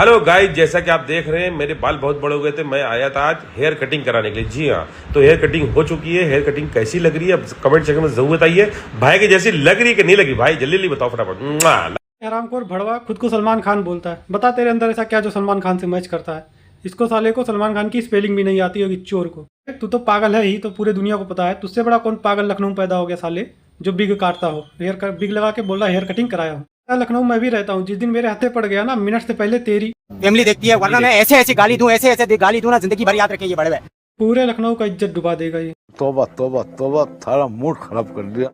Hello guys, जैसा कि आप देख रहे हैं मेरे बाल बहुत बड़े हो गए थे। मैं आया था आज हेयर कटिंग कराने के लिए। जी हाँ, तो हेयर कटिंग हो चुकी है। हेयर कटिंग कैसी लग रही है अब कमेंट सेक्शन में जरूर बताइए। भाई की जैसी लग रही है कि नहीं लगी? भाई जल्दी जल्दी बताओ फटाफट। हरामखोर भड़वा खुद को सलमान खान बोलता है। बता तेरे अंदर ऐसा क्या जो सलमान खान से मैच करता है। इसको साले को सलमान खान की स्पेलिंग भी नहीं आती होगी, चोर को। तू तो पागल है ही, तो पूरे दुनिया को पता है। तुझसे बड़ा कौन पागल लखनऊ में पैदा हो गया साले, जो बिग काटता हो। बिग लगा के बोल रहा हेयर कटिंग कराया हूँ। लखनऊ में भी रहता हूँ। जिस दिन मेरे हाथे पड़ गया ना, मिनट से पहले तेरी फैमिली देखती है, वरना मैं ऐसे ऐसे गाली दूं, ऐसे ऐसे गाली दूं ना, जिंदगी भर याद रखे ये बड़े। पूरे लखनऊ का इज्जत डुबा देगा ये। तोबा तोबा तोबा, थारा मूड खराब कर दिया।